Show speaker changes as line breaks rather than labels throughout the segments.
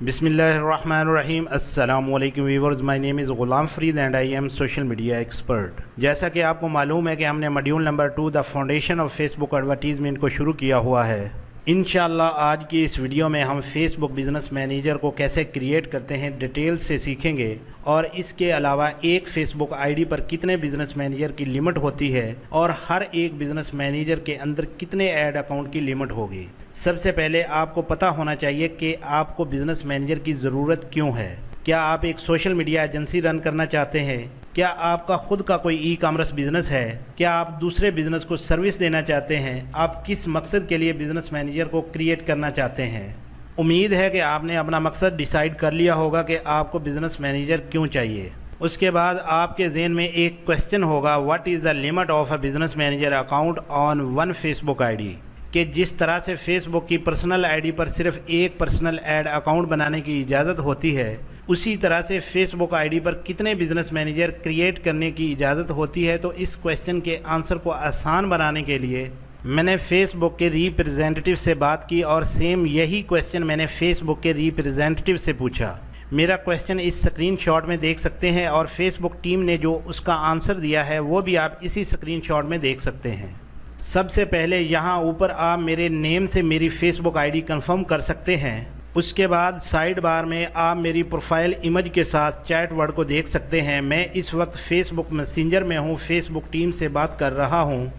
बिस्मिल्लाहिर्रहमानिर्रहीम। अस्सलाम वालेकुम viewers, my name is Ghulam Farid and I am social media expert. जैसा कि आपको मालूम है कि हमने module number 2 the foundation of Facebook advertisement को शुरू किया हुआ है। इंशाल्लाह आज की इस वीडियो में हम फेसबुक बिज़नेस मैनेजर को कैसे क्रिएट करते हैं डिटेल से सीखेंगे, और इसके अलावा एक फेसबुक आईडी पर कितने बिज़नेस मैनेजर की लिमिट होती है और हर एक बिज़नेस मैनेजर के अंदर कितने ऐड अकाउंट की लिमिट होगी। सबसे पहले आपको पता होना चाहिए कि आपको बिज़नेस मैनेजर की ज़रूरत क्यों है। क्या आप एक सोशल मीडिया एजेंसी रन करना चाहते हैं? क्या आपका खुद का कोई ई कॉमर्स बिज़नेस है? क्या आप दूसरे बिज़नेस को सर्विस देना चाहते हैं? आप किस मकसद के लिए बिज़नेस मैनेजर को क्रिएट करना चाहते हैं? उम्मीद है कि आपने अपना मकसद डिसाइड कर लिया होगा कि आपको बिज़नेस मैनेजर क्यों चाहिए। उसके बाद आपके ज़हन में एक क्वेश्चन होगा, what is the limit of a business manager account on one Facebook ID. कि जिस तरह से फेसबुक की पर्सनल आईडी पर सिर्फ एक पर्सनल ऐड अकाउंट बनाने की इजाज़त होती है, उसी तरह से फेसबुक आईडी पर कितने बिज़नेस मैनेजर क्रिएट करने की इजाज़त होती है। तो इस क्वेश्चन के आंसर को आसान बनाने के लिए मैंने फेसबुक के रिप्रेजेंटेटिव से बात की और सेम यही क्वेश्चन मैंने फेसबुक के रिप्रेजेंटेटिव से पूछा। मेरा क्वेश्चन इस स्क्रीनशॉट में देख सकते हैं और फेसबुक टीम ने जो उसका आंसर दिया है वो भी आप इसी स्क्रीनशॉट में देख सकते हैं। सबसे पहले यहाँ ऊपर आप मेरे नेम से मेरी फेसबुक आईडी कंफर्म कर सकते हैं। उसके बाद साइड बार में आप मेरी प्रोफाइल इमेज के साथ चैट वर्ड को देख सकते हैं। मैं इस वक्त फेसबुक मैसेंजर में हूँ, फेसबुक टीम से बात कर रहा हूँ।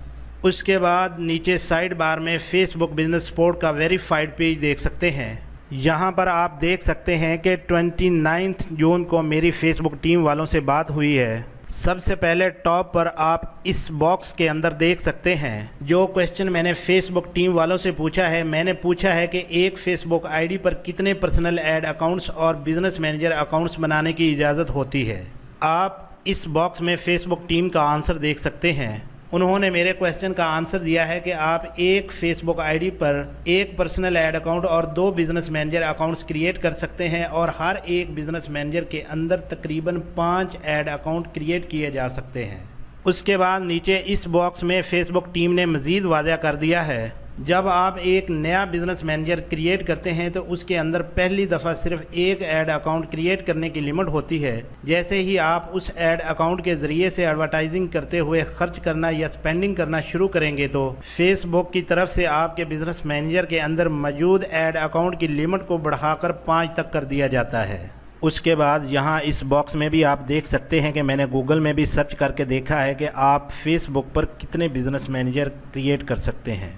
उसके बाद नीचे साइड बार में फेसबुक बिजनेस सपोर्ट का वेरीफाइड पेज देख सकते हैं। यहाँ पर आप देख सकते हैं कि 29 जून को मेरी फेसबुक टीम वालों से बात हुई है। सबसे पहले टॉप पर आप इस बॉक्स के अंदर देख सकते हैं जो क्वेश्चन मैंने फेसबुक टीम वालों से पूछा है। मैंने पूछा है कि एक फेसबुक आईडी पर कितने पर्सनल ऐड अकाउंट्स और बिजनेस मैनेजर अकाउंट्स बनाने की इजाज़त होती है। आप इस बॉक्स में फेसबुक टीम का आंसर देख सकते हैं। उन्होंने मेरे क्वेश्चन का आंसर दिया है कि आप एक फेसबुक आईडी पर एक पर्सनल ऐड अकाउंट और 2 बिज़नेस मैनेजर अकाउंट्स क्रिएट कर सकते हैं और हर एक बिज़नेस मैनेजर के अंदर तकरीबन 5 ऐड अकाउंट क्रिएट किए जा सकते हैं। उसके बाद नीचे इस बॉक्स में फेसबुक टीम ने मज़ीद वाज़ह कर दिया है, जब आप एक नया बिज़नेस मैनेजर क्रिएट करते हैं तो उसके अंदर पहली दफ़ा सिर्फ एक ऐड अकाउंट क्रिएट करने की लिमिट होती है। जैसे ही आप उस ऐड अकाउंट के ज़रिए से एडवर्टाइजिंग करते हुए खर्च करना या स्पेंडिंग करना शुरू करेंगे तो फेसबुक की तरफ से आपके बिज़नेस मैनेजर के अंदर मौजूद ऐड अकाउंट की लिमिट को बढ़ाकर 5 तक कर दिया जाता है। उसके बाद यहाँ इस बॉक्स में भी आप देख सकते हैं कि मैंने गूगल में भी सर्च करके देखा है कि आप फेसबुक पर कितने बिज़नेस मैनेजर क्रिएट कर सकते हैं।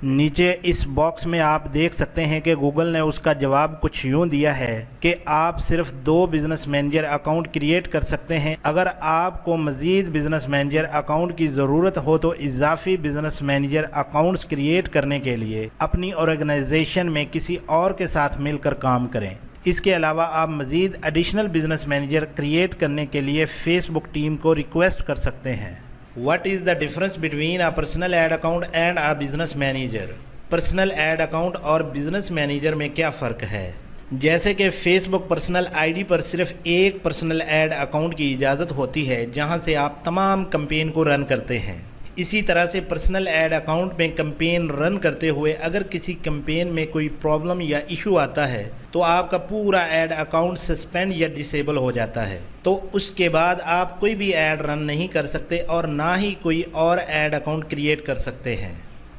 नीचे इस बॉक्स में आप देख सकते हैं कि गूगल ने उसका जवाब कुछ यूँ दिया है कि आप सिर्फ 2 बिज़नेस मैनेजर अकाउंट क्रिएट कर सकते हैं। अगर आपको मज़ीद बिज़नेस मैनेजर अकाउंट की ज़रूरत हो तो इजाफी बिज़नेस मैनेजर अकाउंट्स क्रिएट करने के लिए अपनी ऑर्गेनाइजेशन में किसी और के साथ मिलकर काम करें। इसके अलावा आप मज़ीद एडिशनल बिज़नेस मैनेजर क्रिएट करने के लिए फेसबुक टीम को रिक्वेस्ट कर सकते हैं। What is the difference between a personal ad account and a business manager? Personal add account और बिजनेस मैनेजर में क्या फ़र्क है? जैसे कि फेसबुक पर्सनल आईडी पर सिर्फ एक पर्सनल ऐड अकाउंट की इजाज़त होती है जहां से आप तमाम कैंपेन को रन करते हैं। इसी तरह से पर्सनल ऐड अकाउंट में कैंपेन रन करते हुए अगर किसी कैंपेन में कोई प्रॉब्लम या इशू आता है तो आपका पूरा ऐड अकाउंट सस्पेंड या डिसेबल हो जाता है। तो उसके बाद आप कोई भी ऐड रन नहीं कर सकते और ना ही कोई और ऐड अकाउंट क्रिएट कर सकते हैं।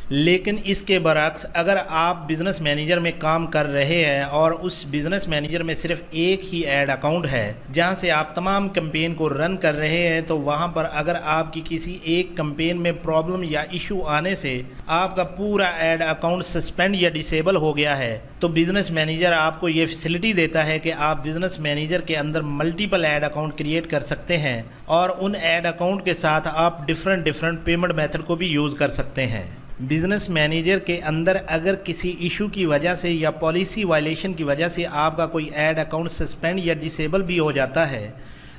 लेकिन इसके बरक्स अगर आप बिज़नेस मैनेजर में काम कर रहे हैं और उस बिज़नेस मैनेजर में सिर्फ एक ही ऐड अकाउंट है जहां से आप तमाम कैंपेन को रन कर रहे हैं, तो वहां पर अगर आपकी किसी एक कैंपेन में प्रॉब्लम या इशू आने से आपका पूरा ऐड अकाउंट सस्पेंड या डिसेबल हो गया है तो बिज़नेस मैनेजर आपको ये फैसिलिटी देता है कि आप बिज़नेस मैनेजर के अंदर मल्टीपल ऐड अकाउंट क्रिएट कर सकते हैं और उन ऐड अकाउंट के साथ आप डिफरेंट पेमेंट मेथड को भी यूज़ कर सकते हैं। बिज़नेस मैनेजर के अंदर अगर किसी इशू की वजह से या पॉलिसी वायलेशन की वजह से आपका कोई ऐड अकाउंट सस्पेंड या डिसेबल भी हो जाता है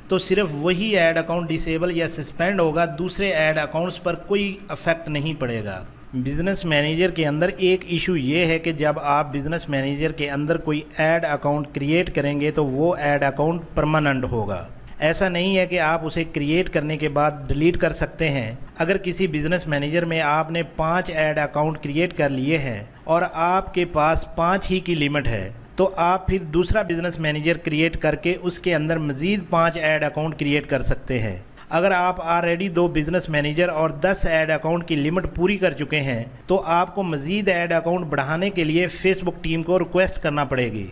तो सिर्फ वही ऐड अकाउंट डिसेबल या सस्पेंड होगा, दूसरे ऐड अकाउंट्स पर कोई अफेक्ट नहीं पड़ेगा। बिज़नेस मैनेजर के अंदर एक इशू ये है कि जब आप बिज़नेस मैनेजर के अंदर कोई ऐड अकाउंट क्रिएट करेंगे तो वो ऐड अकाउंट परमानेंट होगा। ऐसा नहीं है कि आप उसे क्रिएट करने के बाद डिलीट कर सकते हैं। अगर किसी बिज़नेस मैनेजर में आपने 5 ऐड अकाउंट क्रिएट कर लिए हैं और आपके पास 5 ही की लिमिट है तो आप फिर दूसरा बिजनेस मैनेजर क्रिएट करके उसके अंदर मज़ीद 5 ऐड अकाउंट क्रिएट कर सकते हैं। अगर आप ऑलरेडी 2 बिजनेस मैनेजर और 10 ऐड अकाउंट की लिमिट पूरी कर चुके हैं तो आपको मज़ीद ऐड अकाउंट बढ़ाने के लिए फेसबुक टीम को रिक्वेस्ट करना पड़ेगी।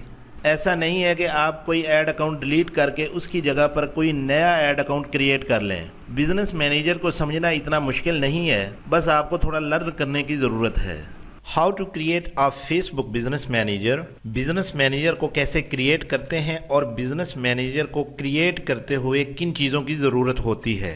ऐसा नहीं है कि आप कोई ऐड अकाउंट डिलीट करके उसकी जगह पर कोई नया ऐड अकाउंट क्रिएट कर लें। बिजनेस मैनेजर को समझना इतना मुश्किल नहीं है, बस आपको थोड़ा लर्न करने की ज़रूरत है। How to create a Facebook business manager. Business manager को कैसे क्रिएट करते हैं और बिजनेस मैनेजर को क्रिएट करते हुए किन चीज़ों की ज़रूरत होती है।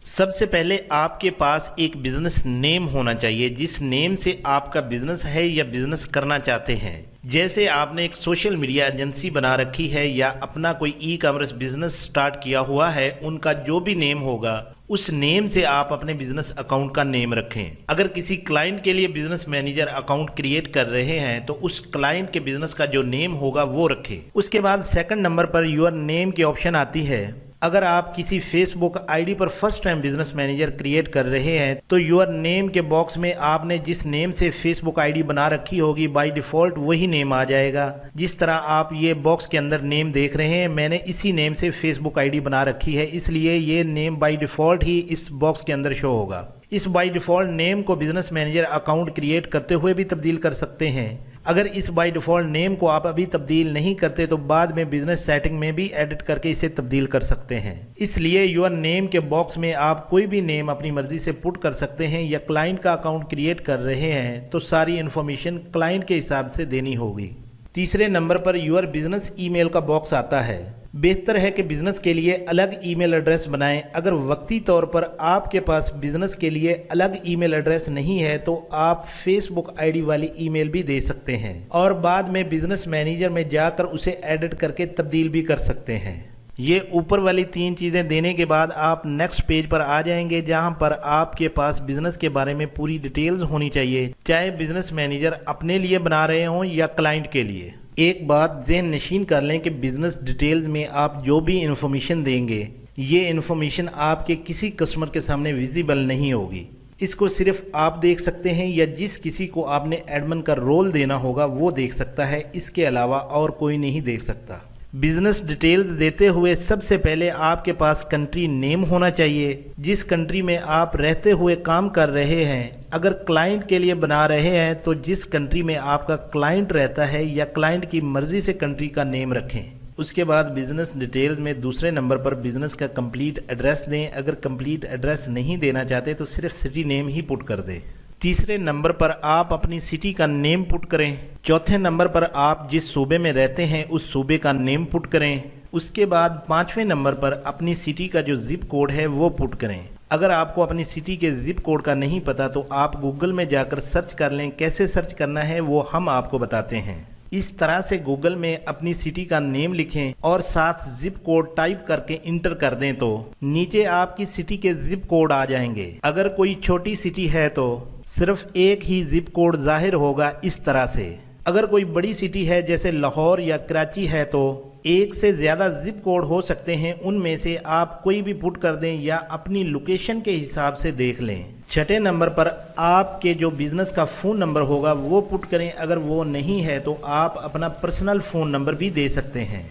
सबसे पहले आपके पास एक बिजनेस नेम होना चाहिए जिस नेम से आपका बिजनेस है या बिजनेस करना चाहते हैं। जैसे आपने एक सोशल मीडिया एजेंसी बना रखी है या अपना कोई ई कॉमर्स बिजनेस स्टार्ट किया हुआ है, उनका जो भी नेम होगा उस नेम से आप अपने बिजनेस अकाउंट का नेम रखें। अगर किसी क्लाइंट के लिए बिजनेस मैनेजर अकाउंट क्रिएट कर रहे हैं तो उस क्लाइंट के बिजनेस का जो नेम होगा वो रखें। उसके बाद second number per your name की ऑप्शन आती है। अगर आप किसी फेसबुक आईडी पर first time business manager create कर रहे हैं तो योर नेम के बॉक्स में आपने जिस नेम से फेसबुक आईडी बना रखी होगी बाय डिफ़ॉल्ट वही नेम आ जाएगा। जिस तरह आप ये बॉक्स के अंदर नेम देख रहे हैं, मैंने इसी नेम से फेसबुक आईडी बना रखी है, इसलिए ये नेम बाय डिफ़ॉल्ट ही इस बॉक्स के अंदर शो होगा। इस बाय डिफ़ॉल्ट नेम को बिजनेस मैनेजर अकाउंट क्रिएट करते हुए भी तब्दील कर सकते हैं। अगर इस बाय डिफ़ॉल्ट नेम को आप अभी तब्दील नहीं करते तो बाद में बिजनेस सेटिंग में भी एडिट करके इसे तब्दील कर सकते हैं। इसलिए योर नेम के बॉक्स में आप कोई भी नेम अपनी मर्जी से पुट कर सकते हैं। या क्लाइंट का अकाउंट क्रिएट कर रहे हैं तो सारी इन्फॉर्मेशन क्लाइंट के हिसाब से देनी होगी। तीसरे number per your business email का बॉक्स आता है। बेहतर है कि बिजनेस के लिए अलग ईमेल एड्रेस बनाएं। अगर वक्ती तौर पर आपके पास बिजनेस के लिए अलग ईमेल एड्रेस नहीं है तो आप फेसबुक आईडी वाली ईमेल भी दे सकते हैं और बाद में बिजनेस मैनेजर में जाकर उसे एडिट करके तब्दील भी कर सकते हैं। ये ऊपर वाली 3 चीज़ें देने के बाद आप नेक्स्ट पेज पर आ जाएंगे जहां पर आपके पास बिजनेस के बारे में पूरी डिटेल्स होनी चाहिए, चाहे बिजनेस मैनेजर अपने लिए बना रहे हों या क्लाइंट के लिए। एक बात ज़हन नशीन कर लें कि बिजनेस डिटेल्स में आप जो भी इंफॉर्मेशन देंगे ये इंफॉर्मेशन आपके किसी कस्टमर के सामने विजिबल नहीं होगी। इसको सिर्फ आप देख सकते हैं या जिस किसी को आपने एडमिन का रोल देना होगा वो देख सकता है, इसके अलावा और कोई नहीं देख सकता। बिजनेस डिटेल्स देते हुए सबसे पहले आपके पास कंट्री नेम होना चाहिए, जिस कंट्री में आप रहते हुए काम कर रहे हैं। अगर क्लाइंट के लिए बना रहे हैं तो जिस कंट्री में आपका क्लाइंट रहता है या क्लाइंट की मर्जी से कंट्री का नेम रखें। उसके बाद बिजनेस डिटेल्स में दूसरे नंबर पर बिजनेस का कंप्लीट एड्रेस दें। अगर कंप्लीट एड्रेस नहीं देना चाहते तो सिर्फ सिटी नेम ही पुट कर दें। तीसरे नंबर पर आप अपनी सिटी का नेम पुट करें। चौथे नंबर पर आप जिस सूबे में रहते हैं उस सूबे का नेम पुट करें। उसके बाद 5वें नंबर पर अपनी सिटी का जो जिप कोड है वो पुट करें। अगर आपको अपनी सिटी के जिप कोड का नहीं पता तो आप गूगल में जाकर सर्च कर लें। कैसे सर्च करना है वो हम आपको बताते हैं। इस तरह से गूगल में अपनी सिटी का नेम लिखें और साथ जिप कोड टाइप करके इंटर कर दें तो नीचे आपकी सिटी के जिप कोड आ जाएंगे। अगर कोई छोटी सिटी है तो सिर्फ एक ही जिप कोड जाहिर होगा इस तरह से। अगर कोई बड़ी सिटी है जैसे लाहौर या कराची है तो एक से ज़्यादा जिप कोड हो सकते हैं, उनमें से आप कोई भी पुट कर दें या अपनी लोकेशन के हिसाब से देख लें। छठे नंबर पर आपके जो बिज़नेस का फ़ोन नंबर होगा वो पुट करें। अगर वो नहीं है तो आप अपना पर्सनल फ़ोन नंबर भी दे सकते हैं।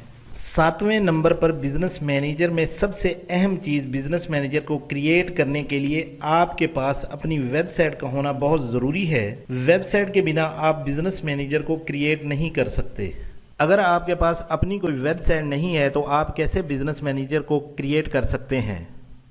7वें नंबर पर बिज़नेस मैनेजर में सबसे अहम चीज़ बिज़नेस मैनेजर को क्रिएट करने के लिए आपके पास अपनी वेबसाइट का होना बहुत ज़रूरी है। वेबसाइट के बिना आप बिज़नेस मैनेजर को क्रिएट नहीं कर सकते। अगर आपके पास अपनी कोई वेबसाइट नहीं है तो आप कैसे बिज़नेस मैनेजर को क्रिएट कर सकते हैं।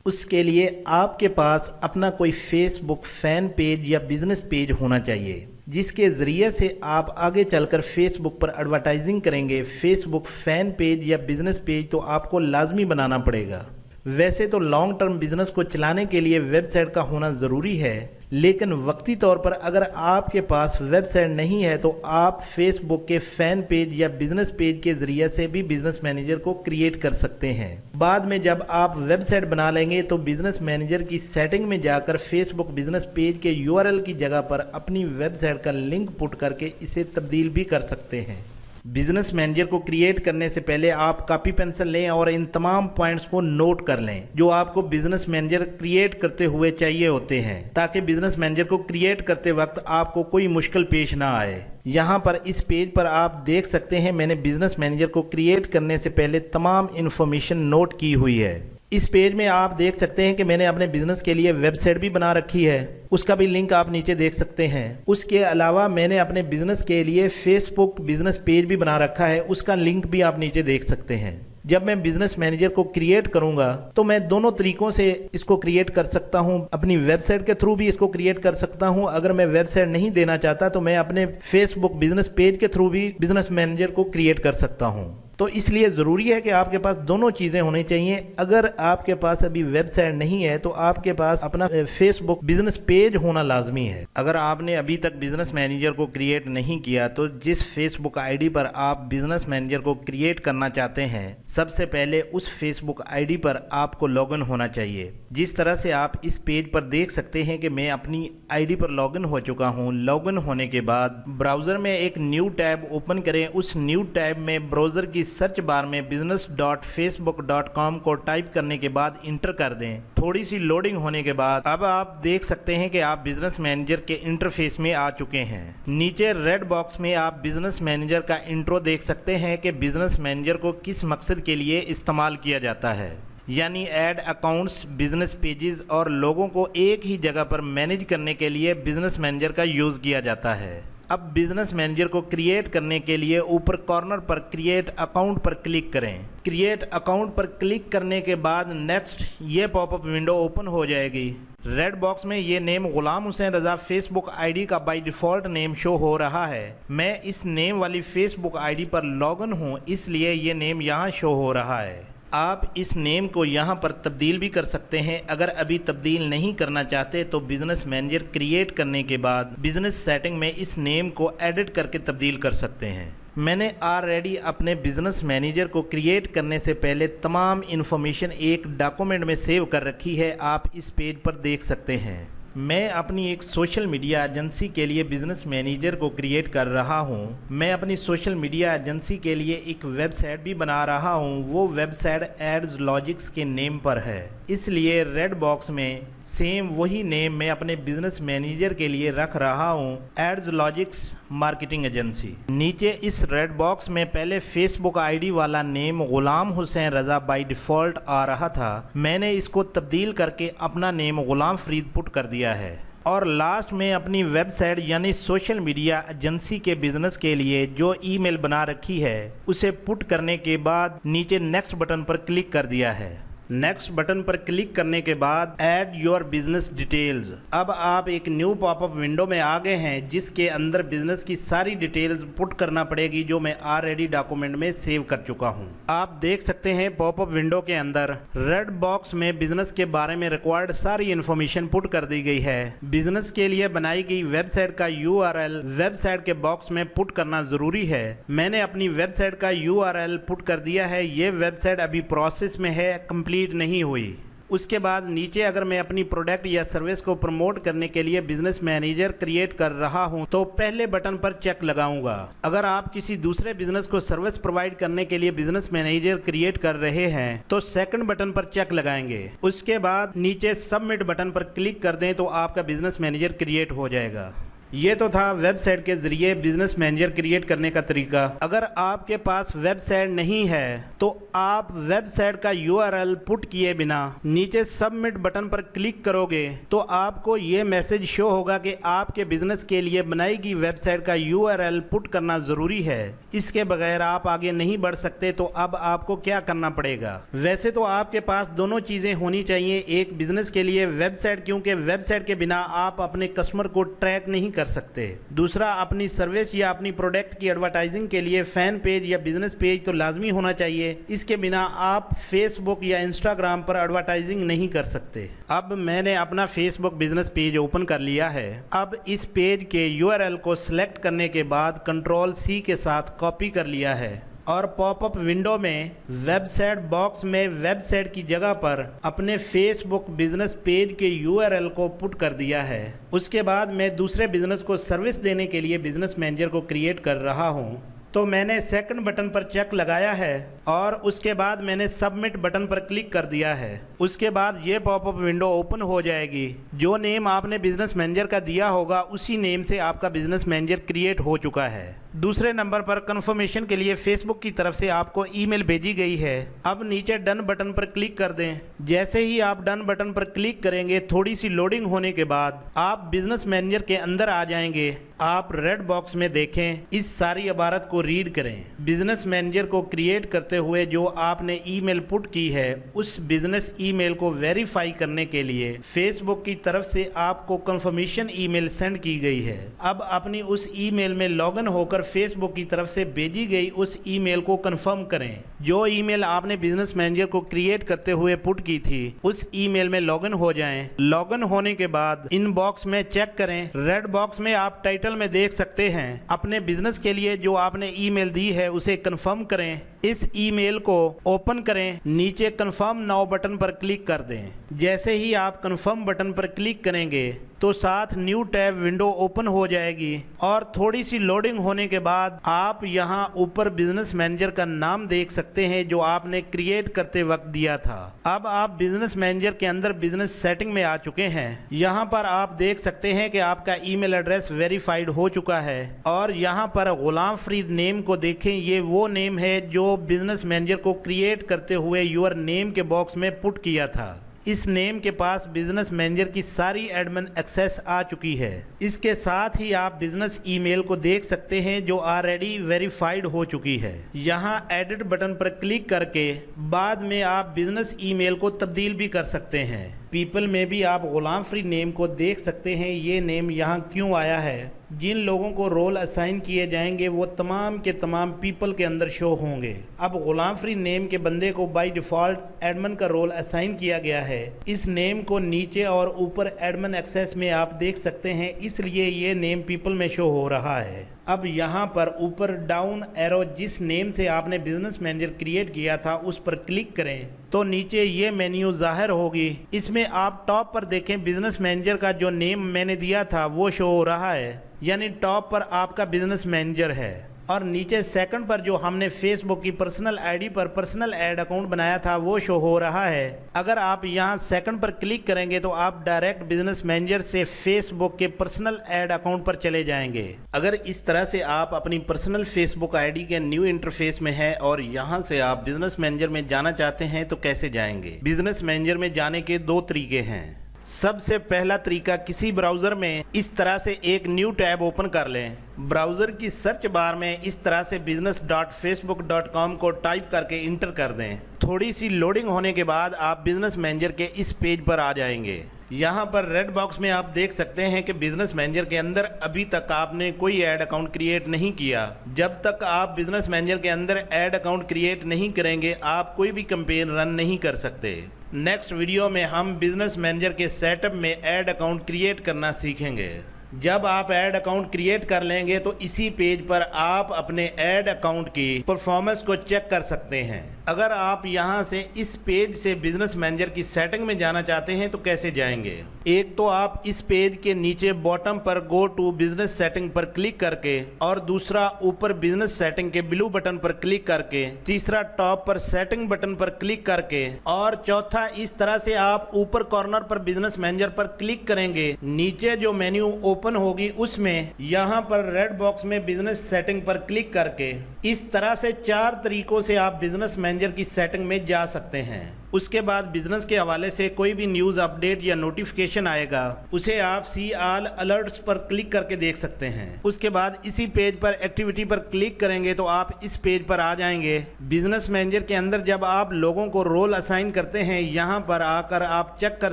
उसके लिए आपके पास अपना कोई फेसबुक फ़ैन पेज या बिज़नेस पेज होना चाहिए जिसके ज़रिए से आप आगे चलकर फेसबुक पर एडवर्टाइजिंग करेंगे। फेसबुक फ़ैन पेज या बिज़नेस पेज तो आपको लाजमी बनाना पड़ेगा। वैसे तो लॉन्ग टर्म बिजनेस को चलाने के लिए वेबसाइट का होना ज़रूरी है, लेकिन वक्ती तौर पर अगर आपके पास वेबसाइट नहीं है तो आप फेसबुक के फ़ैन पेज या बिज़नेस पेज के ज़रिए से भी बिज़नेस मैनेजर को क्रिएट कर सकते हैं। बाद में जब आप वेबसाइट बना लेंगे तो बिज़नेस मैनेजर की सेटिंग में जाकर फेसबुक बिज़नेस पेज के URL की जगह पर अपनी वेबसाइट का लिंक पुट करके इसे तब्दील भी कर सकते हैं। बिजनेस मैनेजर को क्रिएट करने से पहले आप कॉपी पेंसिल लें और इन तमाम पॉइंट्स को नोट कर लें जो आपको बिजनेस मैनेजर क्रिएट करते हुए चाहिए होते हैं, ताकि बिजनेस मैनेजर को क्रिएट करते वक्त आपको कोई मुश्किल पेश ना आए। यहाँ पर इस पेज पर आप देख सकते हैं मैंने बिजनेस मैनेजर को क्रिएट करने से पहले तमाम इन्फॉर्मेशन नोट की हुई है। इस पेज में आप देख सकते हैं कि मैंने अपने बिजनेस के लिए वेबसाइट भी बना रखी है, उसका भी लिंक आप नीचे देख सकते हैं। उसके अलावा मैंने अपने बिजनेस के लिए फेसबुक बिजनेस पेज भी बना रखा है, उसका लिंक भी आप नीचे देख सकते हैं। जब मैं बिजनेस मैनेजर को क्रिएट करूंगा तो मैं दोनों तरीकों से इसको क्रिएट कर सकता हूं। अपनी वेबसाइट के थ्रू भी इसको क्रिएट कर सकता हूं। अगर मैं वेबसाइट नहीं देना चाहता तो मैं अपने फेसबुक बिजनेस पेज के थ्रू भी बिजनेस मैनेजर को क्रिएट कर सकता हूं। तो इसलिए ज़रूरी है कि आपके पास दोनों चीज़ें होनी चाहिए। अगर आपके पास अभी वेबसाइट नहीं है तो आपके पास अपना फेसबुक बिजनेस पेज होना लाजमी है। अगर आपने अभी तक बिजनेस मैनेजर को क्रिएट नहीं किया तो जिस फेसबुक आईडी पर आप बिजनेस मैनेजर को क्रिएट करना चाहते हैं, सबसे पहले उस फेसबुक आईडी पर आपको लॉगिन होना चाहिए। जिस तरह से आप इस पेज पर देख सकते हैं कि मैं अपनी आईडी पर लॉगिन हो चुका हूँ। लॉगिन होने के बाद ब्राउज़र में एक न्यू टैब ओपन करें। उस न्यू टैब में ब्राउज़र की सर्च बार में business.facebook.com को टाइप करने के बाद इंटर कर दें। थोड़ी सी लोडिंग होने के बाद अब आप देख सकते हैं कि आप बिजनेस मैनेजर के इंटरफेस में आ चुके हैं। नीचे रेड बॉक्स में आप बिजनेस मैनेजर का इंट्रो देख सकते हैं कि बिजनेस मैनेजर को किस मकसद के लिए इस्तेमाल किया जाता है, यानी ऐड अकाउंट्स, बिजनेस पेजेस और लोगों को एक ही जगह पर मैनेज करने के लिए बिजनेस मैनेजर का यूज़ किया जाता है। अब बिजनेस मैनेजर को क्रिएट करने के लिए ऊपर कॉर्नर पर क्रिएट अकाउंट पर क्लिक करें। क्रिएट अकाउंट पर क्लिक करने के बाद नेक्स्ट ये पॉपअप विंडो ओपन हो जाएगी। रेड बॉक्स में ये नेम गुलाम हुसैन रज़ा फेसबुक आईडी का बाय डिफ़ॉल्ट नेम शो हो रहा है। मैं इस नेम वाली फेसबुक आईडी पर लॉगिन हूँ, इसलिए ये नेम यहाँ शो हो रहा है। आप इस नेम को यहाँ पर तब्दील भी कर सकते हैं। अगर अभी तब्दील नहीं करना चाहते तो बिजनेस मैनेजर क्रिएट करने के बाद बिजनेस सेटिंग में इस नेम को एडिट करके तब्दील कर सकते हैं। मैंने ऑलरेडी अपने बिजनेस मैनेजर को क्रिएट करने से पहले तमाम इन्फॉर्मेशन एक डॉक्यूमेंट में सेव कर रखी है, आप इस पेज पर देख सकते हैं। मैं अपनी एक सोशल मीडिया एजेंसी के लिए बिजनेस मैनेजर को क्रिएट कर रहा हूं। मैं अपनी सोशल मीडिया एजेंसी के लिए एक वेबसाइट भी बना रहा हूं। वो वेबसाइट एड्स लॉजिक्स के नेम पर है, इसलिए रेड बॉक्स में सेम वही नेम मैं अपने बिजनेस मैनेजर के लिए रख रहा हूं, एड्स लॉजिक्स मार्केटिंग एजेंसी। नीचे इस रेड बॉक्स में पहले फेसबुक आईडी वाला name Ghulam Hussain Raza by default आ रहा था। मैंने इसको तब्दील करके अपना नेम गुलाम फरीद पुट कर दिया है। और लास्ट में अपनी वेबसाइट यानी सोशल मीडिया एजेंसी के बिजनेस के लिए जो ईमेल बना रखी है उसे पुट करने के बाद नीचे नेक्स्ट बटन पर क्लिक कर दिया है। नेक्स्ट बटन पर क्लिक करने के बाद ऐड योर बिजनेस डिटेल्स। अब आप एक न्यू पॉपअप विंडो में आ गए हैं जिसके अंदर बिजनेस की सारी डिटेल्स पुट करना पड़ेगी जो मैं ऑलरेडी डॉक्यूमेंट में सेव कर चुका हूं। आप देख सकते हैं पॉपअप विंडो के अंदर रेड बॉक्स में बिजनेस के बारे में रिक्वायर्ड सारी इन्फॉर्मेशन पुट कर दी गई है। बिजनेस के लिए बनाई गई वेबसाइट का URL वेबसाइट के बॉक्स में पुट करना जरूरी है। मैंने अपनी वेबसाइट का URL पुट कर दिया है। ये वेबसाइट अभी प्रोसेस में है, कंप्लीट नहीं हुई। उसके बाद नीचे अगर मैं अपनी प्रोडक्ट या सर्विस को प्रमोट करने के लिए बिजनेस मैनेजर क्रिएट कर रहा हूं तो पहले बटन पर चेक लगाऊंगा। अगर आप किसी दूसरे बिजनेस को सर्विस प्रोवाइड करने के लिए बिजनेस मैनेजर क्रिएट कर रहे हैं तो सेकंड बटन पर चेक लगाएंगे। उसके बाद नीचे सबमिट बटन पर क्लिक कर दें तो आपका बिजनेस मैनेजर क्रिएट हो जाएगा। ये तो था वेबसाइट के जरिए बिजनेस मैनेजर क्रिएट करने का तरीका। अगर आपके पास वेबसाइट नहीं है तो आप वेबसाइट का URL पुट किए बिना नीचे सबमिट बटन पर क्लिक करोगे तो आपको ये मैसेज शो होगा कि आपके बिजनेस के लिए बनाई गई वेबसाइट का URL पुट करना ज़रूरी है। इसके बगैर आप आगे नहीं बढ़ सकते। तो अब आपको क्या करना पड़ेगा? वैसे तो आपके पास दोनों चीज़ें होनी चाहिए। एक बिजनेस के लिए वेबसाइट, क्योंकि वेबसाइट के बिना आप अपने कस्टमर को ट्रैक नहीं कर सकते। दूसरा, अपनी सर्विस या अपनी प्रोडक्ट की एडवर्टाइजिंग के लिए फैन पेज या बिजनेस पेज तो लाजमी होना चाहिए। इसके बिना आप फेसबुक या इंस्टाग्राम पर एडवर्टाइजिंग नहीं कर सकते। अब मैंने अपना फेसबुक बिजनेस पेज ओपन कर लिया है। अब इस पेज के URL को सिलेक्ट करने के बाद Ctrl+C के साथ कॉपी कर लिया है और पॉपअप विंडो में वेबसाइट बॉक्स में वेबसाइट की जगह पर अपने फेसबुक बिजनेस पेज के URL को पुट कर दिया है। उसके बाद मैं दूसरे बिजनेस को सर्विस देने के लिए बिजनेस मैनेजर को क्रिएट कर रहा हूं। तो मैंने सेकंड बटन पर चेक लगाया है और उसके बाद मैंने सबमिट बटन पर क्लिक कर दिया है। उसके बाद ये पॉपअप विंडो ओपन हो जाएगी। जो नेम आपने बिजनेस मैनेजर का दिया होगा उसी नेम से आपका बिजनेस मैनेजर क्रिएट हो चुका है। दूसरे नंबर पर कंफर्मेशन के लिए फेसबुक की तरफ से आपको ईमेल भेजी गई है। अब नीचे डन बटन पर क्लिक कर दें। जैसे ही आप डन बटन पर क्लिक करेंगे, थोड़ी सी लोडिंग होने के बाद आप बिजनेस मैनेजर के अंदर आ जाएंगे। आप रेड बॉक्स में देखें, इस सारी इबारत को रीड करें। बिजनेस मैनेजर को क्रिएट करते हुए जो आपने ईमेल पुट की है, उस बिजनेस ईमेल को वेरीफाई करने के लिए फेसबुक की तरफ से आपको कंफर्मेशन ईमेल सेंड की गई है। अब अपनी उस ईमेल में लॉगिन होकर फेसबुक की तरफ से भेजी गई उस ईमेल को कंफर्म करें। जो ईमेल आपने बिजनेस मैनेजर को क्रिएट करते हुए पुट की थी, उस ईमेल में लॉगिन हो जाएं। लॉगिन होने के बाद इनबॉक्स में चेक करें। रेड बॉक्स में आप टाइटल में देख सकते हैं, अपने बिजनेस के लिए जो आपने ईमेल दी है उसे कंफर्म करें। इस ईमेल को ओपन करें, नीचे कंफर्म नाउ बटन पर क्लिक कर दें। जैसे ही आप कंफर्म बटन पर क्लिक करेंगे तो साथ न्यू टैब विंडो ओपन हो जाएगी और थोड़ी सी लोडिंग होने के बाद आप यहां ऊपर बिजनेस मैनेजर का नाम देख सकते हैं जो आपने क्रिएट करते वक्त दिया था। अब आप बिजनेस मैनेजर के अंदर बिजनेस सेटिंग में आ चुके हैं। यहां पर आप देख सकते हैं कि आपका ईमेल एड्रेस वेरीफाइड हो चुका है और यहां पर गुलाम फरीद नेम को देखें, ये वो नेम है जो बिजनेस मैनेजर को क्रिएट करते हुए यूर नेम के बॉक्स में पुट किया था। इस नेम के पास बिजनेस मैनेजर की सारी एडमिन एक्सेस आ चुकी है। इसके साथ ही आप बिजनेस ईमेल को देख सकते हैं जो ऑलरेडी वेरीफाइड हो चुकी है। यहाँ एडिट बटन पर क्लिक करके बाद में आप बिजनेस ईमेल को तब्दील भी कर सकते हैं। पीपल में भी आप गुलाम फरीद नेम को देख सकते हैं, ये नेम यहाँ क्यों आया है। जिन लोगों को रोल असाइन किए जाएंगे वो तमाम के तमाम पीपल के अंदर शो होंगे। अब गुलाम फरीद नेम के बंदे को बाय डिफ़ॉल्ट एडमिन का रोल असाइन किया गया है। इस नेम को नीचे और ऊपर एडमिन एक्सेस में आप देख सकते हैं, इसलिए ये नेम पीपल में शो हो रहा है। अब यहाँ पर ऊपर डाउन एरो जिस नेम से आपने बिजनेस मैनेजर क्रिएट किया था उस पर क्लिक करें तो नीचे ये मेन्यू जाहिर होगी। इसमें आप टॉप पर देखें, बिजनेस मैनेजर का जो नेम मैंने दिया था वो शो हो रहा है, यानी टॉप पर आपका बिजनेस मैनेजर है। और नीचे सेकंड पर जो हमने फेसबुक की पर्सनल आईडी पर पर्सनल ऐड अकाउंट बनाया था वो शो हो रहा है। अगर आप यहाँ सेकंड पर क्लिक करेंगे तो आप डायरेक्ट बिजनेस मैनेजर से फेसबुक के पर्सनल ऐड अकाउंट पर चले जाएंगे। अगर इस तरह से आप अपनी पर्सनल फेसबुक आईडी के न्यू इंटरफेस में हैं और यहाँ से आप बिजनेस मैनेजर में जाना चाहते हैं तो कैसे जाएंगे? बिजनेस मैनेजर में जाने के दो तरीके हैं। सबसे पहला तरीका, किसी ब्राउज़र में इस तरह से एक न्यू टैब ओपन कर लें। ब्राउज़र की सर्च बार में इस तरह से business.facebook.com को टाइप करके इंटर कर दें। थोड़ी सी लोडिंग होने के बाद आप बिजनेस मैनेजर के इस पेज पर आ जाएंगे। यहाँ पर रेड बॉक्स में आप देख सकते हैं कि बिजनेस मैनेजर के अंदर अभी तक आपने कोई ऐड अकाउंट क्रिएट नहीं किया। जब तक आप बिजनेस मैनेजर के अंदर ऐड अकाउंट क्रिएट नहीं करेंगे, आप कोई भी कैंपेन रन नहीं कर सकते। नेक्स्ट वीडियो में हम बिजनेस मैनेजर के सेटअप में ऐड अकाउंट क्रिएट करना सीखेंगे। जब आप ऐड अकाउंट क्रिएट कर लेंगे तो इसी पेज पर आप अपने ऐड अकाउंट की परफॉर्मेंस को चेक कर सकते हैं। अगर आप यहां से इस पेज से बिजनेस मैनेजर की सेटिंग में जाना चाहते हैं तो कैसे जाएंगे? एक तो आप इस पेज के नीचे बॉटम पर गो टू बिजनेस सेटिंग पर क्लिक करके, और दूसरा ऊपर बिजनेस सेटिंग के ब्लू बटन पर क्लिक करके, तीसरा टॉप पर सेटिंग बटन पर क्लिक करके, और चौथा इस तरह से आप ऊपर कॉर्नर पर बिजनेस मैनेजर पर क्लिक करेंगे। नीचे जो मेन्यू ओपन होगी उसमें यहाँ पर रेड बॉक्स में बिजनेस सेटिंग पर क्लिक करके इस तरह से 4 तरीकों से आप बिजनेस मैनेजर की सेटिंग में जा सकते हैं। उसके बाद बिजनेस के हवाले से कोई भी न्यूज़ अपडेट या नोटिफिकेशन आएगा, उसे आप सी ऑल अलर्ट्स पर क्लिक करके देख सकते हैं। उसके बाद इसी पेज पर एक्टिविटी पर क्लिक करेंगे तो आप इस पेज पर आ जाएंगे। बिजनेस मैनेजर के अंदर जब आप लोगों को रोल असाइन करते हैं, यहाँ पर आकर आप चेक कर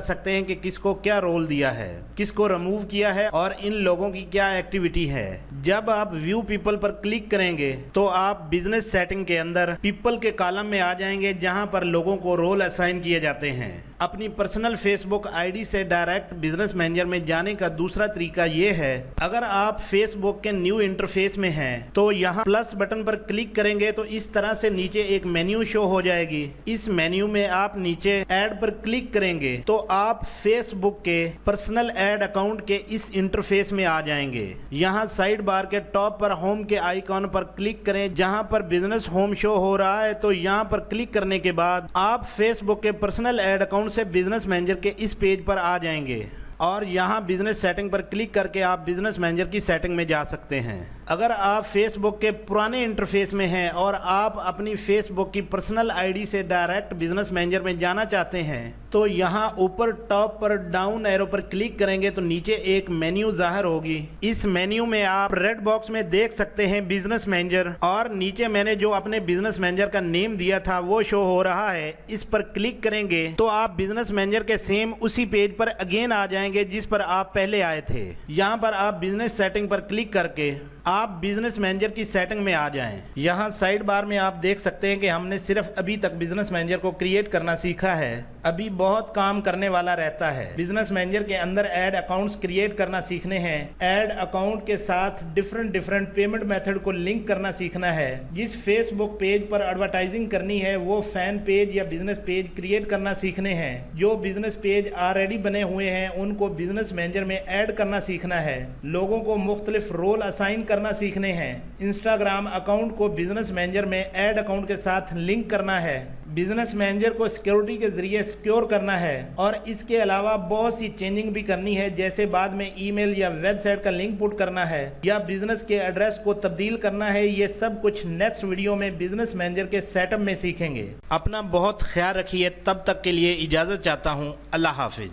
सकते हैं कि किसको क्या रोल दिया है, किसको रिमूव किया है और इन लोगों की क्या एक्टिविटी है। जब आप व्यू पीपल पर क्लिक करेंगे तो आप बिजनेस सेटिंग के अंदर पीपल के कॉलम में आ जाएंगे, जहाँ पर लोगों को रोल असाइन किए जाते हैं। अपनी पर्सनल फेसबुक आईडी से डायरेक्ट बिजनेस मैनेजर में जाने का दूसरा तरीका ये है, अगर आप फेसबुक के न्यू इंटरफेस में हैं तो यहाँ प्लस बटन पर क्लिक करेंगे तो इस तरह से नीचे एक मेन्यू शो हो जाएगी। इस मेन्यू में आप नीचे ऐड पर क्लिक करेंगे तो आप फेसबुक के पर्सनल ऐड अकाउंट के इस इंटरफेस में आ जाएंगे। यहाँ साइड बार के टॉप पर होम के आइकॉन पर क्लिक करें, जहाँ पर बिजनेस होम शो हो रहा है तो यहाँ पर क्लिक करने के बाद आप फेसबुक के पर्सनल ऐड अकाउंट से बिजनेस मैनेजर के इस पेज पर आ जाएंगे और यहाँ बिजनेस सेटिंग पर क्लिक करके आप बिजनेस मैनेजर की सेटिंग में जा सकते हैं। अगर आप फेसबुक के पुराने इंटरफेस में हैं और आप अपनी फेसबुक की पर्सनल आईडी से डायरेक्ट बिजनेस मैनेजर में जाना चाहते हैं तो यहाँ ऊपर टॉप पर डाउन एरो पर क्लिक करेंगे तो नीचे एक मेन्यू जाहिर होगी। इस मेन्यू में आप रेड बॉक्स में देख सकते हैं बिजनेस मैनेजर और नीचे मैंने जो अपने बिजनेस मैनेजर का नेम दिया था वो शो हो रहा है। इस पर क्लिक करेंगे तो आप बिजनेस मैनेजर के सेम उसी पेज पर अगेन आ जाएंगे जिस पर आप पहले आए थे। यहाँ पर आप बिजनेस सेटिंग पर क्लिक करके आप बिजनेस मैनेजर की सेटिंग में आ जाएं। यहाँ साइड बार में आप देख सकते हैं कि हमने सिर्फ अभी तक बिजनेस मैनेजर को क्रिएट करना सीखा है, अभी बहुत काम करने वाला रहता है। बिजनेस मैनेजर के अंदर ऐड अकाउंट्स क्रिएट करना सीखने हैं, ऐड अकाउंट के साथ डिफरेंट पेमेंट मेथड को लिंक करना सीखना है। जिस फेसबुक पेज पर एडवर्टाइजिंग करनी है वो फैन पेज या बिजनेस पेज क्रिएट करना सीखने हैं। जो बिजनेस पेज ऑलरेडी बने हुए हैं उनको बिजनेस मैनेजर में ऐड करना सीखना है। लोगों को मुख्तलिफ रोल असाइन करना सीखने हैं। इंस्टाग्राम अकाउंट को बिजनेस मैनेजर में ऐड अकाउंट के साथ लिंक करना है। बिजनेस मैनेजर को सिक्योरिटी के जरिए सिक्योर करना है और इसके अलावा बहुत सी चेंजिंग भी करनी है, जैसे बाद में ईमेल या वेबसाइट का लिंक पुट करना है या बिजनेस के एड्रेस को तब्दील करना है। ये सब कुछ नेक्स्ट वीडियो में बिजनेस मैनेजर के सेटअप में सीखेंगे। अपना बहुत ख्याल रखिए, तब तक के लिए इजाज़त चाहता हूँ। अल्लाह हाफिज।